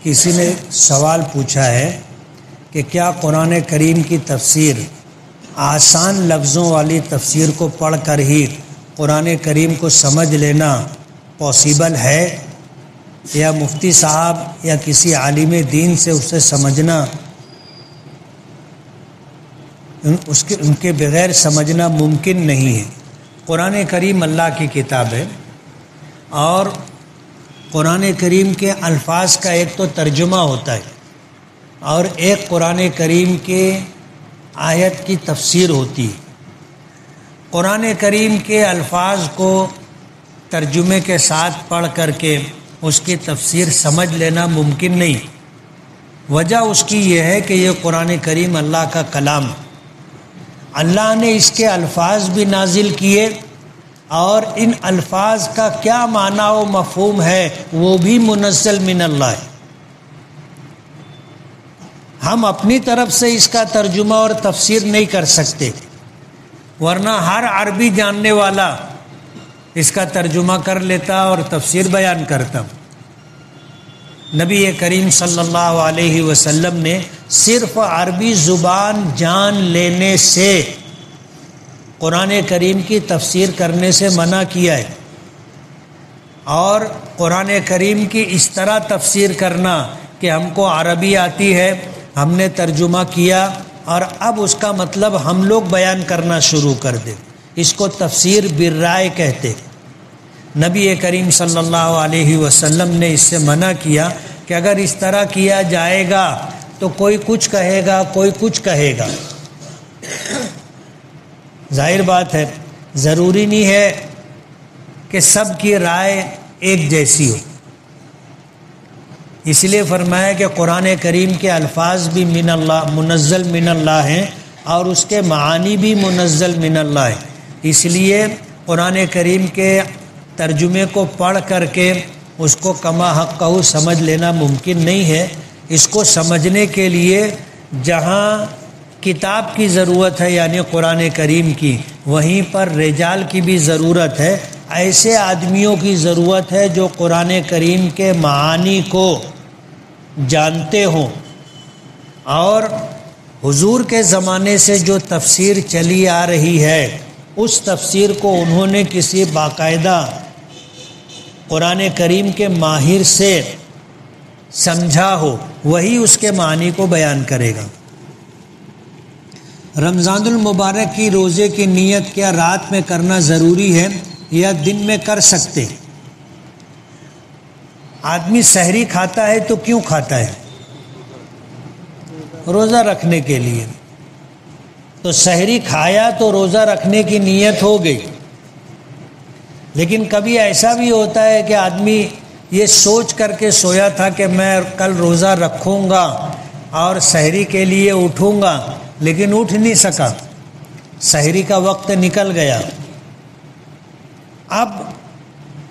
کسی نے سوال پوچھا ہے کہ کیا قرآن کریم کی تفسیر آسان لفظوں والی تفسیر کو پڑھ کر ہی قرآن کریم کو سمجھ لینا پاسبل ہے یا مفتی صاحب یا کسی عالم دین سے اسے سمجھنا ان کے بغیر سمجھنا ممکن نہیں ہے؟ قرآن کریم اللہ کی کتاب ہے اور قرآن کریم کے الفاظ کا ایک تو ترجمہ ہوتا ہے اور ایک قرآن کریم کے آیت کی تفسیر ہوتی ہے۔ قرآن کریم کے الفاظ کو ترجمے کے ساتھ پڑھ کر کے اس کی تفسیر سمجھ لینا ممکن نہیں۔ وجہ اس کی یہ ہے کہ یہ قرآن کریم اللہ کا کلام، اللہ نے اس کے الفاظ بھی نازل کیے اور ان الفاظ کا کیا معنی و مفہوم ہے وہ بھی منزل من اللہ ہے۔ ہم اپنی طرف سے اس کا ترجمہ اور تفسیر نہیں کر سکتے، ورنہ ہر عربی جاننے والا اس کا ترجمہ کر لیتا اور تفسیر بیان کرتا۔ نبی کریم صلی اللہ علیہ وسلم نے صرف عربی زبان جان لینے سے قرآن کریم کی تفسیر کرنے سے منع کیا ہے، اور قرآن کریم کی اس طرح تفسیر کرنا کہ ہم کو عربی آتی ہے، ہم نے ترجمہ کیا اور اب اس کا مطلب ہم لوگ بیان کرنا شروع کر دیں، اس کو تفسیر بالرائے کہتے۔ نبی کریم صلی اللہ علیہ وسلم نے اس سے منع کیا کہ اگر اس طرح کیا جائے گا تو کوئی کچھ کہے گا، کوئی کچھ کہے گا۔ ظاہر بات ہے، ضروری نہیں ہے کہ سب کی رائے ایک جیسی ہو، اس لیے فرمایا کہ قرآن کریم کے الفاظ بھی من اللہ منزل من اللہ ہیں اور اس کے معانی بھی منزل من اللہ ہیں۔ اس لیے قرآن کریم کے ترجمے کو پڑھ کر کے اس کو کما حقہ سمجھ لینا ممکن نہیں ہے۔ اس کو سمجھنے کے لیے جہاں کتاب کی ضرورت ہے یعنی قرآن کریم کی، وہیں پر رجال کی بھی ضرورت ہے، ایسے آدمیوں کی ضرورت ہے جو قرآن کریم کے معانی کو جانتے ہوں۔ اور حضور کے زمانے سے جو تفسیر چلی آ رہی ہے اس تفسیر کو انہوں نے کسی باقاعدہ قرآن کریم کے ماہر سے سمجھا ہو، وہی اس کے معنی کو بیان کرے گا۔ رمضان المبارک کی روزے کی نیت کیا رات میں کرنا ضروری ہے یا دن میں کر سکتے؟ آدمی سحری کھاتا ہے تو کیوں کھاتا ہے؟ روزہ رکھنے کے لیے۔ تو سحری کھایا تو روزہ رکھنے کی نیت ہو گئی، لیکن کبھی ایسا بھی ہوتا ہے کہ آدمی یہ سوچ کر کے سویا تھا کہ میں کل روزہ رکھوں گا اور سحری کے لیے اٹھوں گا، لیکن اٹھ نہیں سکا، سحری کا وقت نکل گیا۔ اب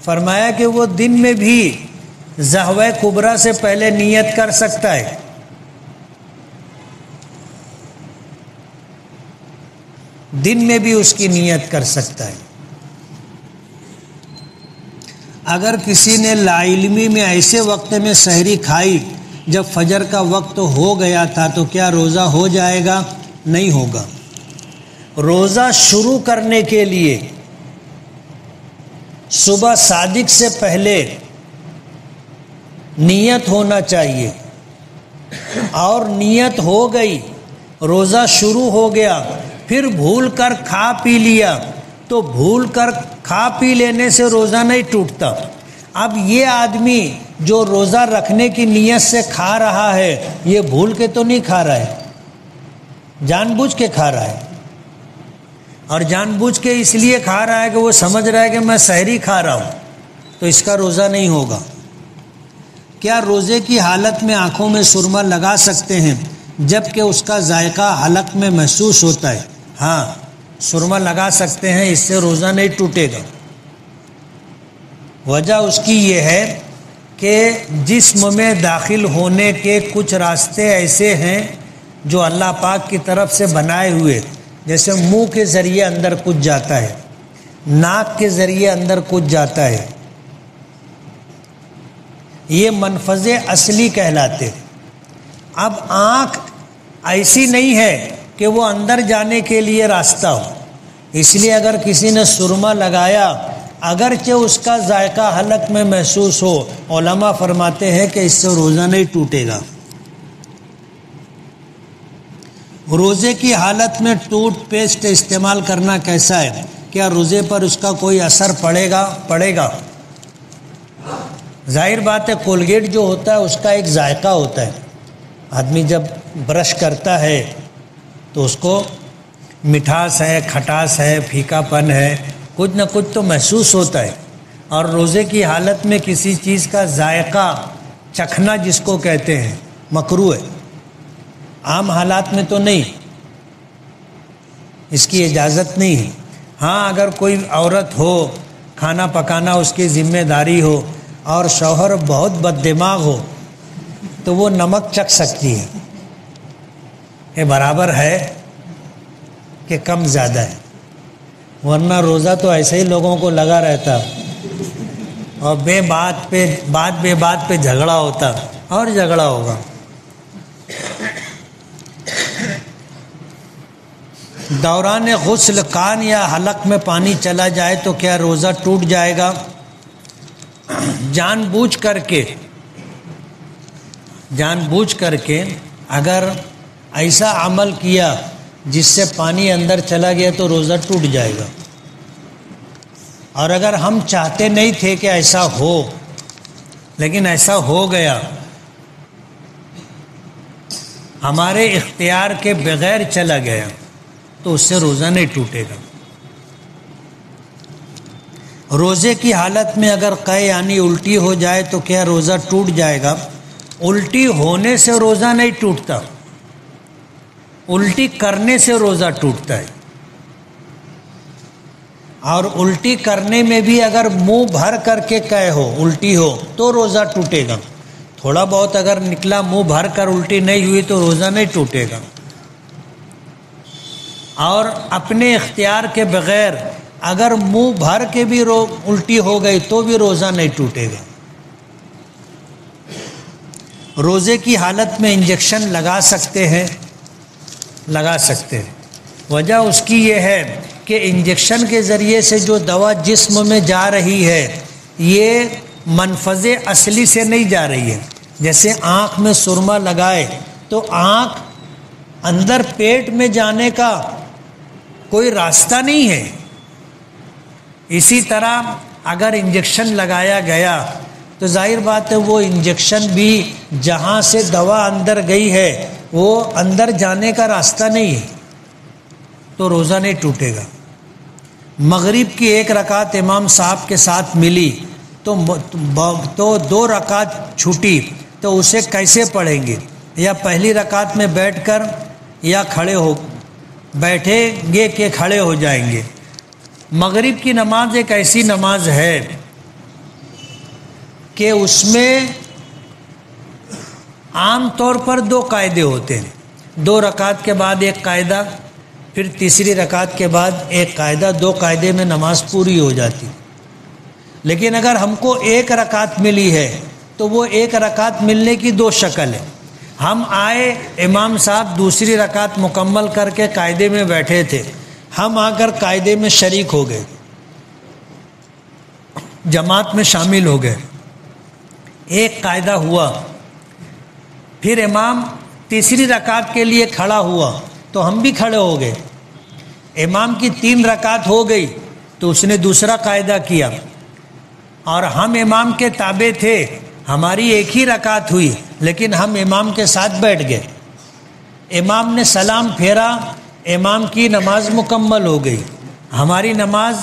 فرمایا کہ وہ دن میں بھی ظہوہ کبریٰ سے پہلے نیت کر سکتا ہے۔ دن میں بھی اس کی نیت کر سکتا ہے۔ اگر کسی نے لا علمی میں ایسے وقت میں سحری کھائی جب فجر کا وقت ہو گیا تھا تو کیا روزہ ہو جائے گا؟ نہیں ہوگا۔ روزہ شروع کرنے کے لیے صبح صادق سے پہلے نیت ہونا چاہیے، اور نیت ہو گئی، روزہ شروع ہو گیا، پھر بھول کر کھا پی لیا تو بھول کر کھا پی لینے سے روزہ نہیں ٹوٹتا۔ اب یہ آدمی جو روزہ رکھنے کی نیت سے کھا رہا ہے یہ بھول کے تو نہیں کھا رہا ہے، جان بوجھ کے کھا رہا ہے، اور جان بوجھ کے اس لیے کھا رہا ہے کہ وہ سمجھ رہا ہے کہ میں سحری کھا رہا ہوں، تو اس کا روزہ نہیں ہوگا۔ کیا روزے کی حالت میں آنکھوں میں سرما لگا سکتے ہیں جب کہ اس کا ذائقہ حلق میں محسوس ہوتا ہے؟ ہاں، سرما لگا سکتے ہیں، اس سے روزہ نہیں ٹوٹے گا۔ وجہ اس کی یہ ہے کہ جسم میں داخل ہونے کے کچھ راستے ایسے ہیں جو اللہ پاک کی طرف سے بنائے ہوئے، جیسے منہ کے ذریعے اندر کچھ جاتا ہے، ناک کے ذریعے اندر کچھ جاتا ہے، یہ منفذ اصلی کہلاتے۔ اب آنکھ ایسی نہیں ہے کہ وہ اندر جانے کے لیے راستہ ہو، اس لیے اگر کسی نے سرما لگایا اگرچہ اس کا ذائقہ حلق میں محسوس ہو، علماء فرماتے ہیں کہ اس سے روزہ نہیں ٹوٹے گا۔ روزے کی حالت میں ٹوتھ پیسٹ استعمال کرنا کیسا ہے؟ کیا روزے پر اس کا کوئی اثر پڑے گا؟ ظاہر بات ہے، کولگیٹ جو ہوتا ہے اس کا ایک ذائقہ ہوتا ہے، آدمی جب برش کرتا ہے تو اس کو مٹھاس ہے، کھٹاس ہے، پھیکا پن ہے، کچھ نہ کچھ تو محسوس ہوتا ہے۔ اور روزے کی حالت میں کسی چیز کا ذائقہ چکھنا جس کو کہتے ہیں مکروہ ہے، عام حالات میں تو نہیں، اس کی اجازت نہیں ہے۔ ہاں اگر کوئی عورت ہو، کھانا پکانا اس کی ذمہ داری ہو اور شوہر بہت بد دماغ ہو تو وہ نمک چکھ سکتی ہے کہ برابر ہے کہ کم زیادہ ہے، ورنہ روزہ تو ایسے ہی لوگوں کو لگا رہتا اور بے بات پہ جھگڑا ہوتا اور جھگڑا ہوگا۔ دوران غسل کان یا حلق میں پانی چلا جائے تو کیا روزہ ٹوٹ جائے گا؟ جان بوجھ کر کے اگر ایسا عمل کیا جس سے پانی اندر چلا گیا تو روزہ ٹوٹ جائے گا، اور اگر ہم چاہتے نہیں تھے کہ ایسا ہو لیکن ایسا ہو گیا، ہمارے اختیار کے بغیر چلا گیا تو اس سے روزہ نہیں ٹوٹے گا۔ روزے کی حالت میں اگر قے یعنی الٹی ہو جائے تو کیا روزہ ٹوٹ جائے گا؟ الٹی ہونے سے روزہ نہیں ٹوٹتا، الٹی کرنے سے روزہ ٹوٹتا ہے۔ اور الٹی کرنے میں بھی اگر منہ بھر کر کے قے ہو، الٹی ہو تو روزہ ٹوٹے گا۔ تھوڑا بہت اگر نکلا منہ بھر کر الٹی نہیں ہوئی تو روزہ نہیں ٹوٹے گا۔ اور اپنے اختیار کے بغیر اگر منہ بھر کے بھی الٹی ہو گئی تو بھی روزہ نہیں ٹوٹے گا۔ روزے کی حالت میں انجیکشن لگا سکتے ہیں؟ لگا سکتے ہیں۔ وجہ اس کی یہ ہے کہ انجیکشن کے ذریعے سے جو دوا جسم میں جا رہی ہے یہ منفذ اصلی سے نہیں جا رہی ہے۔ جیسے آنکھ میں سرما لگائے تو آنکھ اندر پیٹ میں جانے کا کوئی راستہ نہیں ہے، اسی طرح اگر انجیکشن لگایا گیا تو ظاہر بات ہے وہ انجیکشن بھی جہاں سے دوا اندر گئی ہے وہ اندر جانے کا راستہ نہیں ہے تو روزہ نہیں ٹوٹے گا۔ مغرب کی 1 رکعت امام صاحب کے ساتھ ملی تو 2 رکعت چھوٹی تو اسے کیسے پڑھیں گے؟ یا پہلی رکعت میں بیٹھ کر یا بیٹھیں گے کہ کھڑے ہو جائیں گے؟ مغرب کی نماز ایک ایسی نماز ہے کہ اس میں عام طور پر 2 قاعدے ہوتے ہیں، 2 رکعت کے بعد 1 قاعدہ، پھر تیسری رکعت کے بعد 1 قاعدہ، 2 قاعدے میں نماز پوری ہو جاتی۔ لیکن اگر ہم کو 1 رکعت ملی ہے تو وہ 1 رکعت ملنے کی 2 شکل ہے۔ ہم آئے، امام صاحب دوسری رکعت مکمل کر کے قاعدے میں بیٹھے تھے، ہم آ کر قاعدے میں شریک ہو گئے، جماعت میں شامل ہو گئے، 1 قاعدہ ہوا، پھر امام تیسری رکعت کے لیے کھڑا ہوا تو ہم بھی کھڑے ہو گئے، امام کی 3 رکعت ہو گئی تو اس نے دوسرا قاعدہ کیا، اور ہم امام کے تابع تھے، ہماری 1 ہی رکعت ہوئی لیکن ہم امام کے ساتھ بیٹھ گئے، امام نے سلام پھیرا، امام کی نماز مکمل ہو گئی، ہماری نماز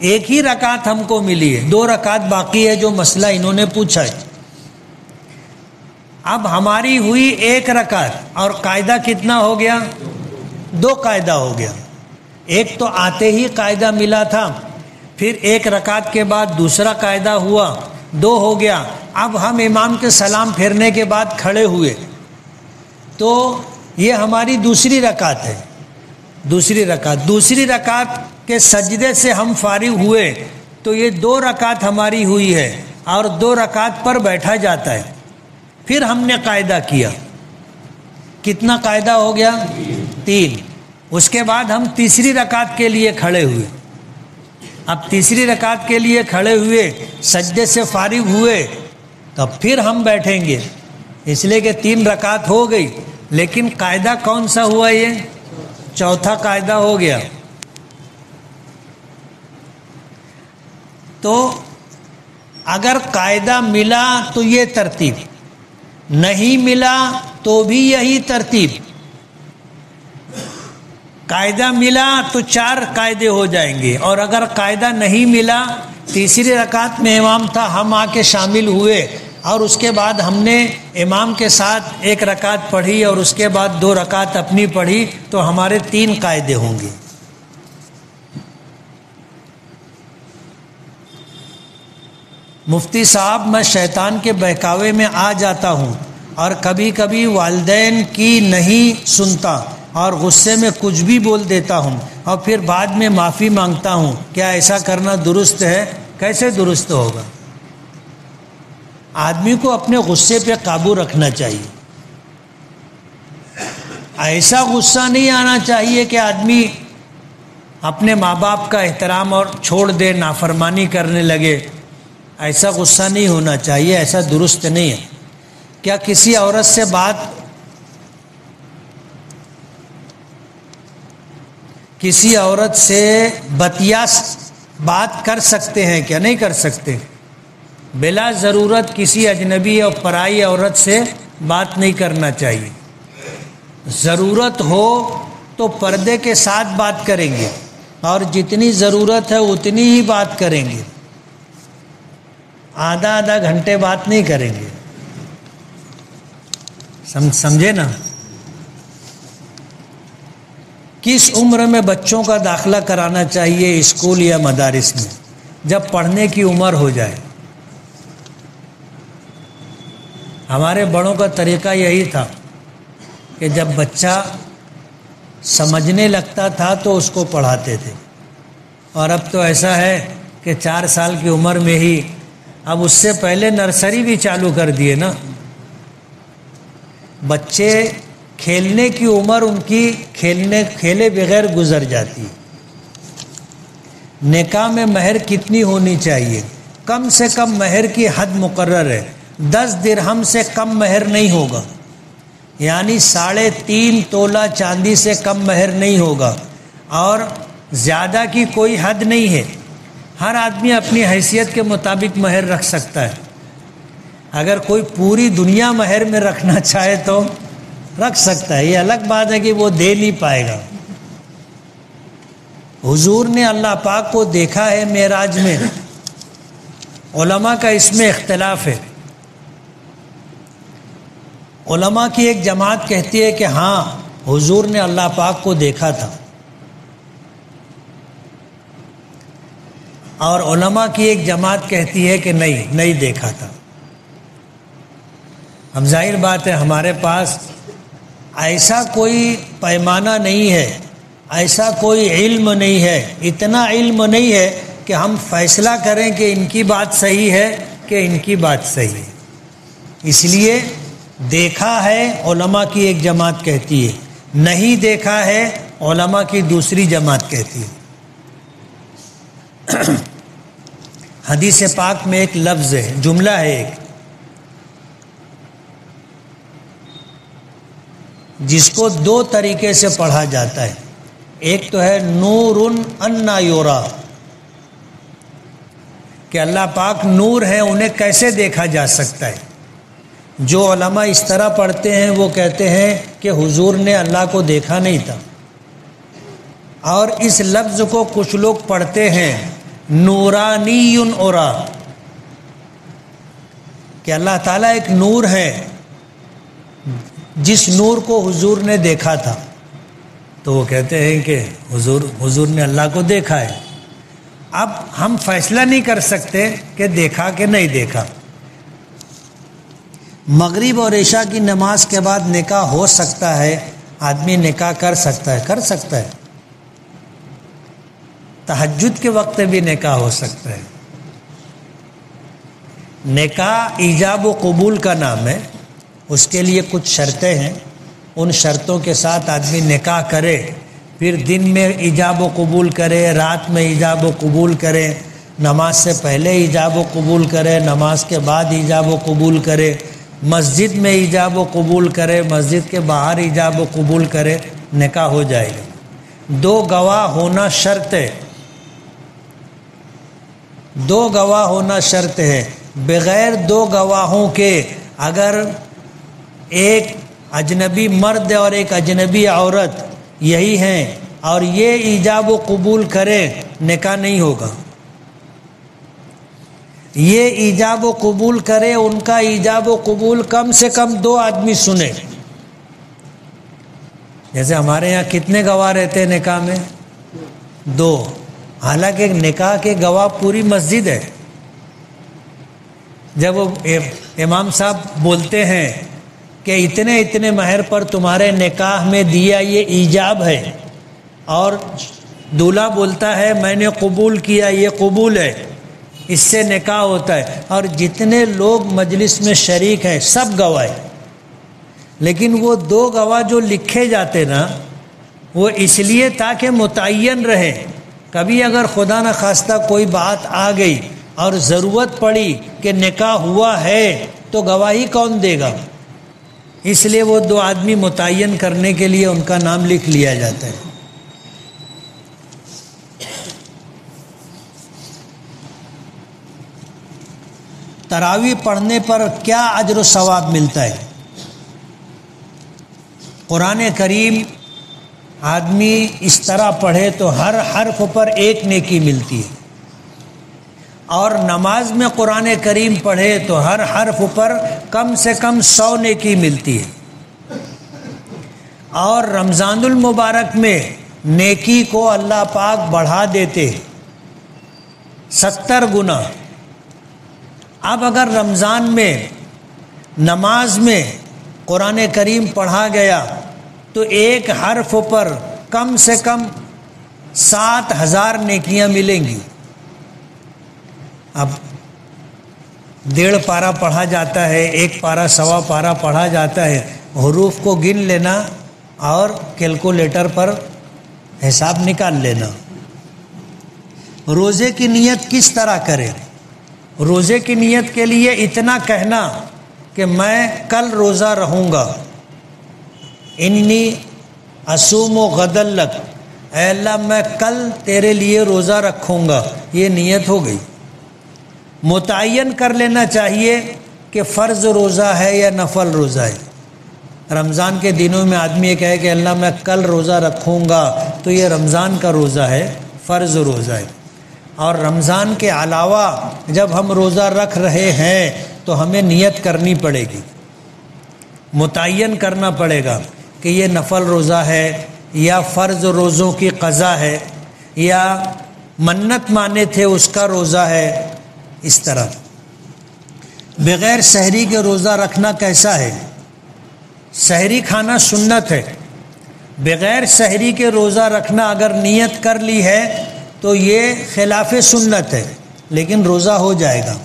1 ہی رکعت ہم کو ملی ہے، 2 رکعت باقی ہے جو مسئلہ انہوں نے پوچھا ہے۔ اب ہماری ہوئی 1 رکعت اور قاعدہ کتنا ہو گیا؟ 2 قاعدہ ہو گیا۔ ایک تو آتے ہی قاعدہ ملا تھا، پھر 1 رکعت کے بعد دوسرا قاعدہ ہوا، 2 ہو گیا۔ اب ہم امام کے سلام پھیرنے کے بعد کھڑے ہوئے تو یہ ہماری دوسری رکعت ہے، دوسری رکعت کے سجدے سے ہم فارغ ہوئے تو یہ 2 رکعت ہماری ہوئی ہے، اور 2 رکعت پر بیٹھا جاتا ہے. پھر ہم نے قاعدہ کیا. کتنا قاعدہ ہو گیا؟ 3. اس کے بعد ہم تیسری رکعت کے لیے کھڑے ہوئے. اب تیسری رکعت کے لیے کھڑے ہوئے، سجدے سے فارغ ہوئے، تو پھر ہم بیٹھیں گے، اس لیے کہ 3 رکعت ہو گئی. لیکن قاعدہ کون سا ہوا؟ یہ چوتھا قاعدہ ہو گیا. تو اگر قاعدہ ملا تو یہ ترتیب، نہیں ملا تو بھی یہی ترتیب. قاعدہ ملا تو 4 قاعدے ہو جائیں گے، اور اگر قاعدہ نہیں ملا، تیسری رکعت میں امام تھا، ہم آ کے شامل ہوئے، اور اس کے بعد ہم نے امام کے ساتھ 1 رکعت پڑھی اور اس کے بعد 2 رکعت اپنی پڑھی، تو ہمارے 3 قاعدے ہوں گے. مفتی صاحب، میں شیطان کے بہکاوے میں آ جاتا ہوں اور کبھی کبھی والدین کی نہیں سنتا اور غصے میں کچھ بھی بول دیتا ہوں اور پھر بعد میں معافی مانگتا ہوں. کیا ایسا کرنا درست ہے؟ کیسے درست ہوگا؟ آدمی کو اپنے غصے پہ قابو رکھنا چاہیے. ایسا غصہ نہیں آنا چاہیے کہ آدمی اپنے ماں باپ کا احترام اور چھوڑ دے، نافرمانی کرنے لگے. ایسا غصہ نہیں ہونا چاہیے، ایسا درست نہیں ہے. کیا کسی عورت سے بتیا بات کر سکتے ہیں؟ کیا نہیں کر سکتے؟ بلا ضرورت کسی اجنبی اور پرائی عورت سے بات نہیں کرنا چاہیے. ضرورت ہو تو پردے کے ساتھ بات کریں گے، اور جتنی ضرورت ہے اتنی ہی بات کریں گے. آدھا گھنٹے بات نہیں کریں گے. سمجھے نا؟ کس عمر میں بچوں کا داخلہ کرانا چاہیے اسکول یا مدارس میں؟ جب پڑھنے کی عمر ہو جائے. ہمارے بڑوں کا طریقہ یہی تھا کہ جب بچہ سمجھنے لگتا تھا تو اس کو پڑھاتے تھے. اور اب تو ایسا ہے کہ 4 سال کی عمر میں ہی، اب اس سے پہلے نرسری بھی چالو کر دیے نا. بچے کھیلنے کی عمر ان کی کھیلے بغیر گزر جاتی ہے. نکاح میں مہر کتنی ہونی چاہیے؟ کم سے کم مہر کی حد مقرر ہے. 10 درہم سے کم مہر نہیں ہوگا، یعنی 3.5 تولہ چاندی سے کم مہر نہیں ہوگا، اور زیادہ کی کوئی حد نہیں ہے. ہر آدمی اپنی حیثیت کے مطابق مہر رکھ سکتا ہے. اگر کوئی پوری دنیا مہر میں رکھنا چاہے تو رکھ سکتا ہے، یہ الگ بات ہے کہ وہ دے نہیں پائے گا. حضور نے اللہ پاک کو دیکھا ہے معراج میں. علماء کا اس میں اختلاف ہے. علماء کی ایک جماعت کہتی ہے کہ ہاں حضور نے اللہ پاک کو دیکھا تھا، اور علماء کی ایک جماعت کہتی ہے کہ نہیں دیکھا تھا. اب ظاہر بات ہے ہمارے پاس ایسا کوئی پیمانہ نہیں ہے، ایسا کوئی علم نہیں ہے، اتنا علم نہیں ہے کہ ہم فیصلہ کریں کہ ان کی بات صحیح ہے کہ ان کی بات صحیح ہے. اس لیے دیکھا ہے علماء کی ایک جماعت کہتی ہے، نہیں دیکھا ہے علماء کی دوسری جماعت کہتی ہے. حدیث پاک میں ایک لفظ ہے، جملہ ہے ایک، جس کو 2 طریقے سے پڑھا جاتا ہے. ایک تو ہے نور انا یورا، کہ اللہ پاک نور ہے، انہیں کیسے دیکھا جا سکتا ہے. جو علماء اس طرح پڑھتے ہیں وہ کہتے ہیں کہ حضور نے اللہ کو دیکھا نہیں تھا. اور اس لفظ کو کچھ لوگ پڑھتے ہیں نورانی اورا، کہ اللہ تعالیٰ ایک نور ہے، جس نور کو حضور نے دیکھا تھا. تو وہ کہتے ہیں کہ حضور نے اللہ کو دیکھا ہے. اب ہم فیصلہ نہیں کر سکتے کہ دیکھا کہ نہیں دیکھا. مغرب اور عشاء کی نماز کے بعد نکاح ہو سکتا ہے؟ آدمی نکاح کر سکتا ہے. تہجد کے وقت بھی نکاح ہو سکتا ہے. نکاح ایجاب و قبول کا نام ہے، اس کے لیے کچھ شرطیں ہیں، ان شرطوں کے ساتھ آدمی نکاح کرے، پھر دن میں ایجاب و قبول کرے، رات میں ایجاب و قبول کرے، نماز سے پہلے ایجاب و قبول کرے، نماز کے بعد ایجاب و قبول کرے، مسجد میں ایجاب و قبول کرے، مسجد کے باہر ایجاب و قبول کرے، نکاح ہو جائے گا۔ 2 گواہ ہونا شرط ہے، 2 گواہ ہونا شرط ہے۔ بغیر 2 گواہوں کے اگر ایک اجنبی مرد اور ایک اجنبی عورت یہی ہیں اور یہ ایجاب و قبول کرے، نکاح نہیں ہوگا۔ یہ ایجاب و قبول کرے، ان کا ایجاب و قبول کم سے کم 2 آدمی سنے۔ جیسے ہمارے یہاں کتنے گواہ رہتے ہیں نکاح میں؟ 2۔ حالانکہ نکاح کے گواہ پوری مسجد ہے۔ جب وہ امام صاحب بولتے ہیں کہ اتنے اتنے مہر پر تمہارے نکاح میں دیا، یہ ایجاب ہے، اور دولہا بولتا ہے میں نے قبول کیا، یہ قبول ہے، اس سے نکاح ہوتا ہے، اور جتنے لوگ مجلس میں شریک ہیں سب گواہ ہیں۔ لیکن وہ 2 گواہ جو لکھے جاتے نا، وہ اس لیے تاکہ متعین رہے، کبھی اگر خدا نہ خواستہ کوئی بات آ گئی اور ضرورت پڑی کہ نکاح ہوا ہے تو گواہی کون دے گا؟ اس لیے وہ 2 آدمی متعین کرنے کے لیے ان کا نام لکھ لیا جاتا ہے۔ تراویح پڑھنے پر کیا اجر و ثواب ملتا ہے؟ قرآن کریم آدمی اس طرح پڑھے تو ہر حرف پر 1 نیکی ملتی ہے، اور نماز میں قرآن کریم پڑھے تو ہر حرف پر کم سے کم 100 نیکی ملتی ہے، اور رمضان المبارک میں نیکی کو اللہ پاک بڑھا دیتے 70 گنا۔ اب اگر رمضان میں نماز میں قرآن کریم پڑھا گیا تو 1 حرف پر کم سے کم 7000 نیکیاں ملیں گی۔ اب 1.5 پارہ پڑھا جاتا ہے، 1 پارہ 1.25 پارہ پڑھا جاتا ہے، حروف کو گن لینا اور کیلکولیٹر پر حساب نکال لینا۔ روزے کی نیت کس طرح کرے؟ روزے کی نیت کے لیے اتنا کہنا کہ میں کل روزہ رہوں گا، انی اصوم غدل لک، اے اللہ میں کل تیرے لیے روزہ رکھوں گا، یہ نیت ہو گئی۔ متعین کر لینا چاہیے کہ فرض روزہ ہے یا نفل روزہ ہے۔ رمضان کے دنوں میں آدمی یہ کہے کہ اللہ میں کل روزہ رکھوں گا، تو یہ رمضان کا روزہ ہے، فرض روزہ ہے۔ اور رمضان کے علاوہ جب ہم روزہ رکھ رہے ہیں تو ہمیں نیت کرنی پڑے گی، متعین کرنا پڑے گا کہ یہ نفل روزہ ہے یا فرض روزوں کی قضا ہے یا منت مانے تھے اس کا روزہ ہے۔ اس طرح بغیر سحری کے روزہ رکھنا کیسا ہے؟ سحری کھانا سنت ہے، بغیر سحری کے روزہ رکھنا اگر نیت کر لی ہے تو یہ خلاف سنت ہے، لیکن روزہ ہو جائے گا۔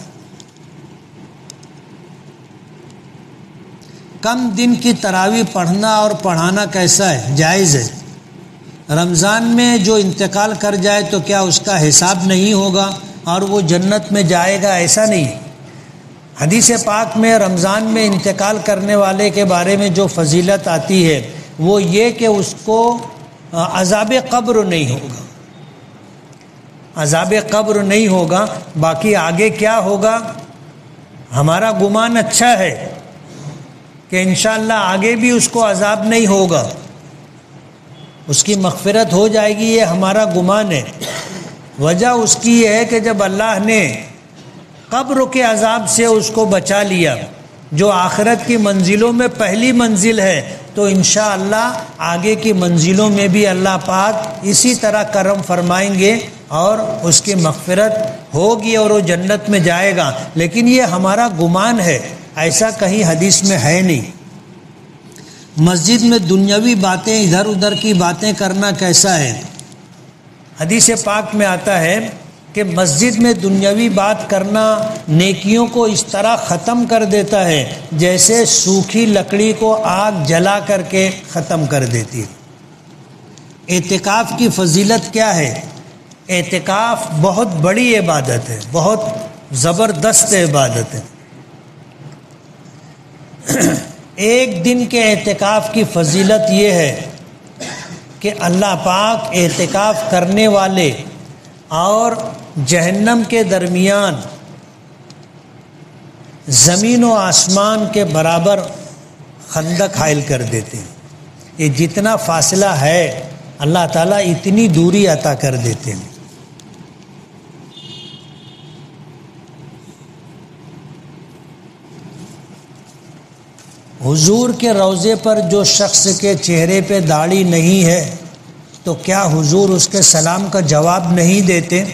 کم دن کی تراویح پڑھنا اور پڑھانا کیسا ہے؟ جائز ہے۔ رمضان میں جو انتقال کر جائے تو کیا اس کا حساب نہیں ہوگا اور وہ جنت میں جائے گا؟ ایسا نہیں۔ حدیث پاک میں رمضان میں انتقال کرنے والے کے بارے میں جو فضیلت آتی ہے وہ یہ کہ اس کو عذاب قبر نہیں ہوگا، عذاب قبر نہیں ہوگا۔ باقی آگے کیا ہوگا؟ ہمارا گمان اچھا ہے کہ انشاءاللہ آگے بھی اس کو عذاب نہیں ہوگا، اس کی مغفرت ہو جائے گی، یہ ہمارا گمان ہے۔ وجہ اس کی یہ ہے کہ جب اللہ نے قبر کے عذاب سے اس کو بچا لیا، جو آخرت کی منزلوں میں پہلی منزل ہے، تو انشاءاللہ آگے کی منزلوں میں بھی اللہ پاک اسی طرح کرم فرمائیں گے اور اس کی مغفرت ہوگی اور وہ جنت میں جائے گا۔ لیکن یہ ہمارا گمان ہے، ایسا کہیں حدیث میں ہے نہیں۔ مسجد میں دنیاوی باتیں، ادھر ادھر کی باتیں کرنا کیسا ہے؟ حدیث پاک میں آتا ہے کہ مسجد میں دنیاوی بات کرنا نیکیوں کو اس طرح ختم کر دیتا ہے جیسے سوکھی لکڑی کو آگ جلا کر کے ختم کر دیتی ہے۔ اعتکاف کی فضیلت کیا ہے؟ اعتکاف بہت بڑی عبادت ہے، بہت زبردست عبادت ہے۔ ایک دن کے اعتکاف کی فضیلت یہ ہے کہ اللہ پاک اعتکاف کرنے والے اور جہنم کے درمیان زمین و آسمان کے برابر خندق حائل کر دیتے ہیں۔ یہ جتنا فاصلہ ہے اللہ تعالیٰ اتنی دوری عطا کر دیتے ہیں۔ حضور کے روضے پر جو شخص کے چہرے پہ داڑھی نہیں ہے تو کیا حضور اس کے سلام کا جواب نہیں دیتے؟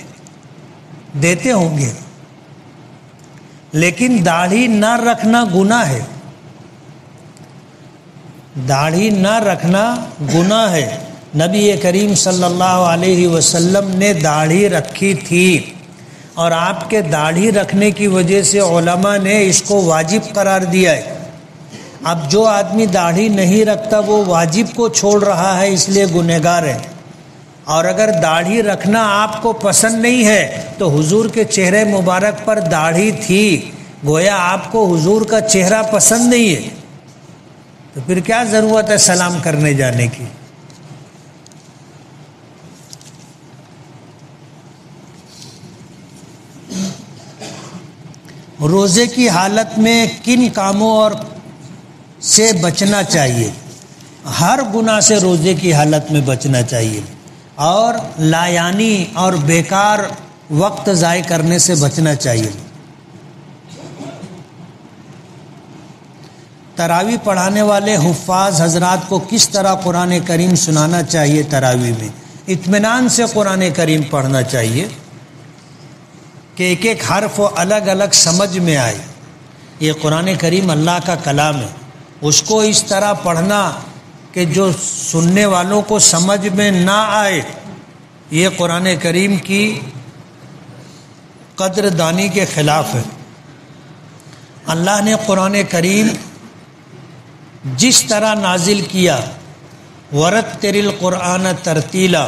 دیتے ہوں گے، لیکن داڑھی نہ رکھنا گناہ ہے، داڑھی نہ رکھنا گناہ ہے۔ نبی کریم صلی اللہ علیہ وسلم نے داڑھی رکھی تھی اور آپ کے داڑھی رکھنے کی وجہ سے علماء نے اس کو واجب قرار دیا ہے۔ اب جو آدمی داڑھی نہیں رکھتا وہ واجب کو چھوڑ رہا ہے، اس لیے گنہگار ہے۔ اور اگر داڑھی رکھنا آپ کو پسند نہیں ہے تو حضور کے چہرے مبارک پر داڑھی تھی، گویا آپ کو حضور کا چہرہ پسند نہیں ہے، تو پھر کیا ضرورت ہے سلام کرنے جانے کی؟ روزے کی حالت میں کن کاموں اور سے بچنا چاہیے؟ ہر گناہ سے روزے کی حالت میں بچنا چاہیے اور لایانی اور بیکار وقت ضائع کرنے سے بچنا چاہیے۔ تراویح پڑھانے والے حفاظ حضرات کو کس طرح قرآن کریم سنانا چاہیے؟ تراویح میں اطمینان سے قرآن کریم پڑھنا چاہیے کہ ایک ایک حرف الگ الگ سمجھ میں آئے۔ یہ قرآن کریم اللہ کا کلام ہے، اس کو اس طرح پڑھنا کہ جو سننے والوں کو سمجھ میں نہ آئے، یہ قرآن کریم کی قدر دانی کے خلاف ہے۔ اللہ نے قرآن کریم جس طرح نازل کیا، ورتل القرآن ترتیلا،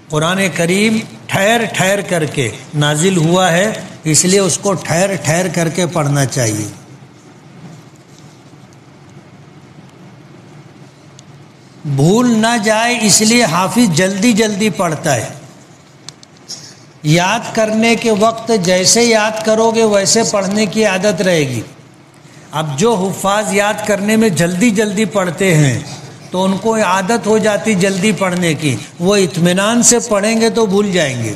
قرآن کریم ٹھہر ٹھہر کر کے نازل ہوا ہے، اس لیے اس کو ٹھہر ٹھہر کر کے پڑھنا چاہیے۔ بھول نہ جائے اس لیے حافظ جلدی جلدی پڑھتا ہے۔ یاد کرنے کے وقت جیسے یاد کرو گے ویسے پڑھنے کی عادت رہے گی۔ اب جو حفاظ یاد کرنے میں جلدی جلدی پڑھتے ہیں تو ان کو عادت ہو جاتی جلدی پڑھنے کی، وہ اطمینان سے پڑھیں گے تو بھول جائیں گے۔